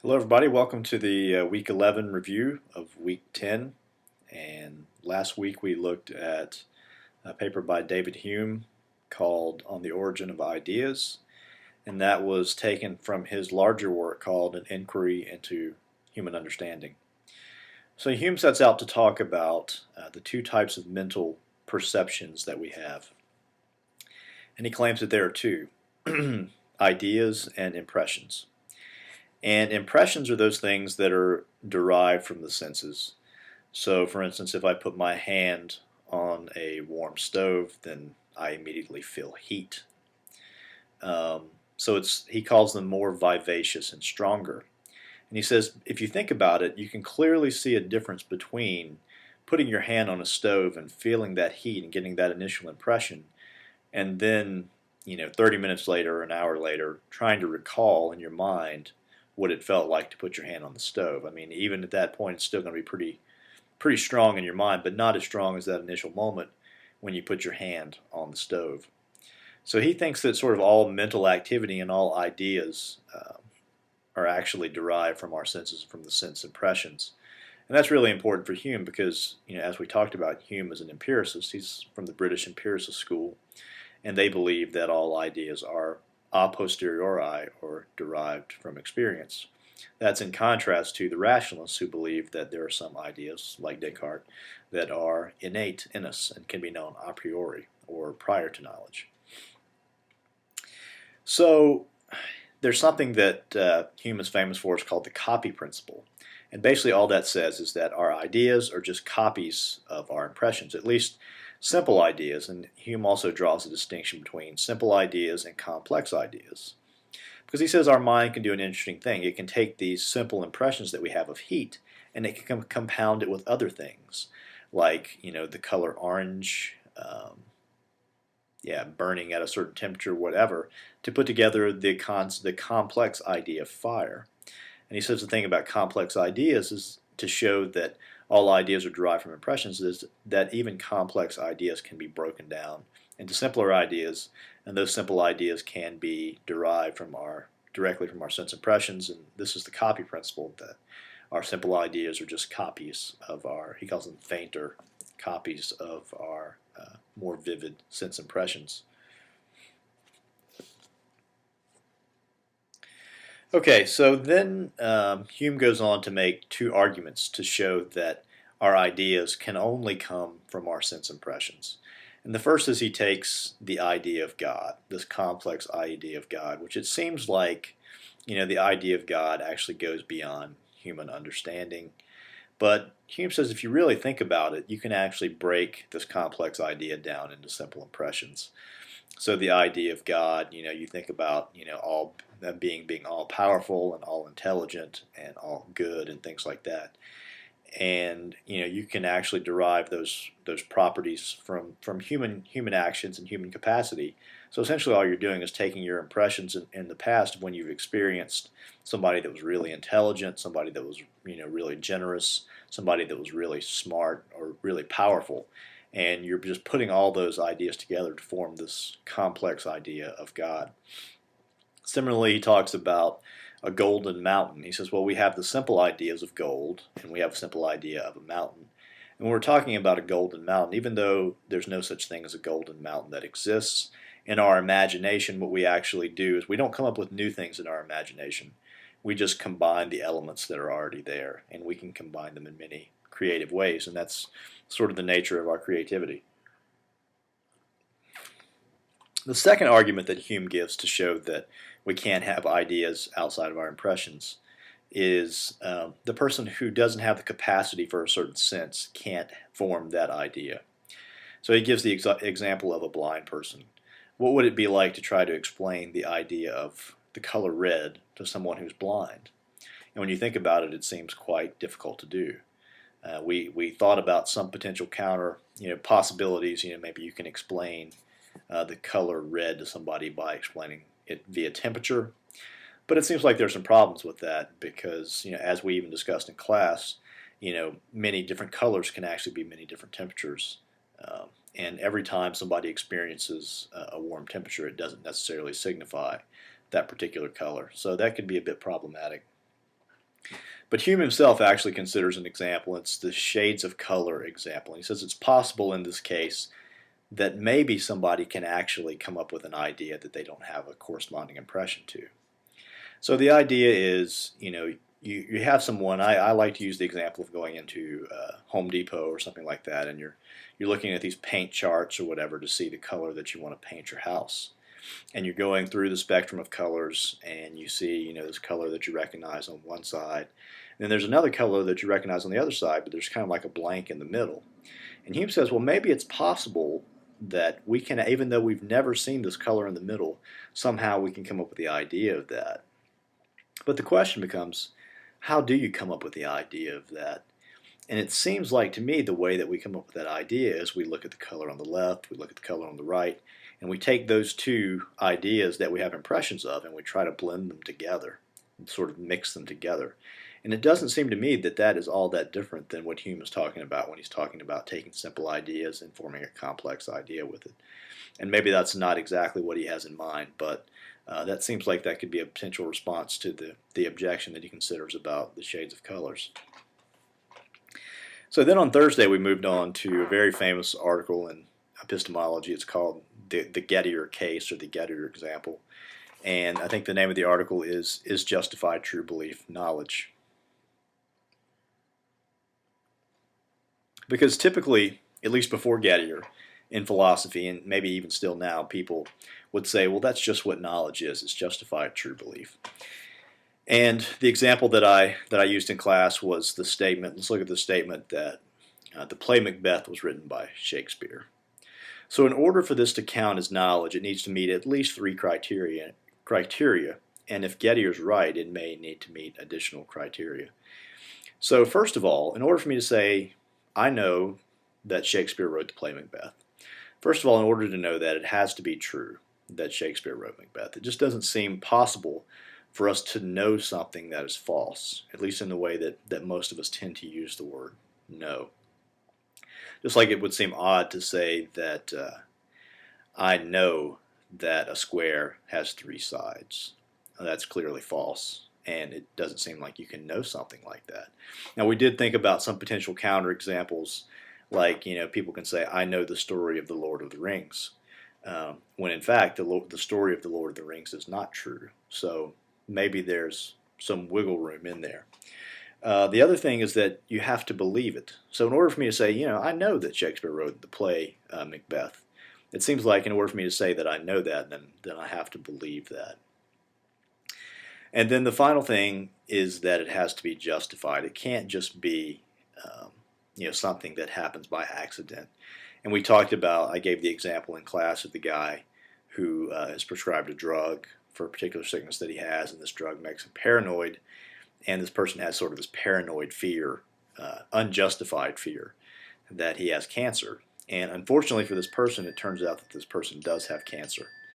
Hello, everybody. Welcome to the Week 11 review of Week 10. And last week we looked at a paper by David Hume called On the Origin of Ideas. And that was taken from his larger work called An Inquiry into Human Understanding. So Hume sets out to talk about the two types of mental perceptions that we have. And he claims that there are two ideas and impressions. And impressions are those things that are derived from the senses. So, for instance, if I put my hand on a warm stove, then I immediately feel heat. So he calls them more vivacious and stronger. And he says, if you think about it, you can clearly see a difference between putting your hand on a stove and feeling that heat and getting that initial impression, and then, 30 minutes later or an hour later, trying to recall in your mind what it felt like to put your hand on the stove. I mean, even at that point, it's still going to be pretty strong in your mind, but not as strong as that initial moment when you put your hand on the stove. So he thinks that sort of all mental activity and all ideas are actually derived from our senses, from the sense impressions. And that's really important for Hume because, as we talked about, Hume is an empiricist. He's from the British empiricist school, and they believe that all ideas are a posteriori, or derived from experience. That's in contrast to the rationalists who believe that there are some ideas, like Descartes, that are innate in us and can be known a priori, or prior to knowledge. So there's something that Hume is famous for. It's called the copy principle. And basically all that says is that our ideas are just copies of our impressions, at least simple ideas. And Hume also draws a distinction between simple ideas and complex ideas. Because he says our mind can do an interesting thing. It can take these simple impressions that we have of heat and it can compound it with other things, like the color orange, burning at a certain temperature, whatever, to put together the complex idea of fire. And he says the thing about complex ideas is to show that all ideas are derived from impressions is that even complex ideas can be broken down into simpler ideas, and those simple ideas can be derived directly from our sense impressions. And this is the copy principle, that our simple ideas are just copies of he calls them fainter copies of our more vivid sense impressions. Okay, so then Hume goes on to make two arguments to show that our ideas can only come from our sense impressions. And the first is he takes the idea of God, this complex idea of God, which it seems like, the idea of God actually goes beyond human understanding. But Hume says if you really think about it, you can actually break this complex idea down into simple impressions. So the idea of God, you think about, all that being all powerful and all intelligent and all good and things like that. And you can actually derive those properties from human actions and human capacity. So essentially, all you're doing is taking your impressions in the past of when you've experienced somebody that was really intelligent, somebody that was really generous, somebody that was really smart or really powerful, and you're just putting all those ideas together to form this complex idea of God. Similarly, he talks about a golden mountain. He says, well, we have the simple ideas of gold, and we have a simple idea of a mountain. And when we're talking about a golden mountain, even though there's no such thing as a golden mountain that exists, in our imagination, what we actually do is we don't come up with new things in our imagination. We just combine the elements that are already there, and we can combine them in many creative ways, and that's sort of the nature of our creativity. The second argument that Hume gives to show that we can't have ideas outside of our impressions is the person who doesn't have the capacity for a certain sense can't form that idea. So he gives the example of a blind person. What would it be like to try to explain the idea of the color red to someone who's blind? And when you think about it, it seems quite difficult to do. We thought about some potential counter possibilities. Maybe you can explain the color red to somebody by explaining it via temperature. But it seems like there's some problems with that because, as we even discussed in class, many different colors can actually be many different temperatures. And every time somebody experiences a warm temperature, it doesn't necessarily signify that particular color. So that could be a bit problematic. But Hume himself actually considers an example. It's the shades of color example. He says it's possible in this case that maybe somebody can actually come up with an idea that they don't have a corresponding impression to. So the idea is, you have someone. I like to use the example of going into Home Depot or something like that, and you're looking at these paint charts or whatever to see the color that you want to paint your house. And you're going through the spectrum of colors, and you see, this color that you recognize on one side. And then there's another color that you recognize on the other side, but there's kind of like a blank in the middle. And Hume says, well, maybe it's possible that we can, even though we've never seen this color in the middle, somehow we can come up with the idea of that. But the question becomes, how do you come up with the idea of that? And it seems like to me the way that we come up with that idea is we look at the color on the left, we look at the color on the right, and we take those two ideas that we have impressions of and we try to blend them together and sort of mix them together. And it doesn't seem to me that that is all that different than what Hume is talking about when he's talking about taking simple ideas and forming a complex idea with it. And maybe that's not exactly what he has in mind, but that seems like that could be a potential response to the objection that he considers about the shades of colors. So then on Thursday we moved on to a very famous article in epistemology. It's called the Gettier case, or the Gettier example. And I think the name of the article is Justified True Belief Knowledge? Because typically, at least before Gettier, in philosophy, and maybe even still now, people would say, well, that's just what knowledge is. It's justified true belief. And the example that I used in class was the statement, let's look at the statement that the play Macbeth was written by Shakespeare. So in order for this to count as knowledge, it needs to meet at least 3 criteria, and if Gettier's right, it may need to meet additional criteria. So first of all, in order for me to say, I know that Shakespeare wrote the play Macbeth, first of all, in order to know that, it has to be true that Shakespeare wrote Macbeth. It just doesn't seem possible for us to know something that is false, at least in the way that most of us tend to use the word know. Just like it would seem odd to say that I know that a square has 3 sides. That's clearly false, and it doesn't seem like you can know something like that. Now, we did think about some potential counterexamples, like, people can say, I know the story of the Lord of the Rings, when in fact the story of the Lord of the Rings is not true. So maybe there's some wiggle room in there. The other thing is that you have to believe it. So in order for me to say, I know that Shakespeare wrote the play Macbeth, it seems like in order for me to say that I know that, then I have to believe that. And then the final thing is that it has to be justified. It can't just be something that happens by accident. And we talked about, I gave the example in class of the guy who is prescribed a drug for a particular sickness that he has, and this drug makes him paranoid, and this person has sort of this paranoid fear, unjustified fear, that he has cancer. And unfortunately for this person, it turns out that this person does have cancer.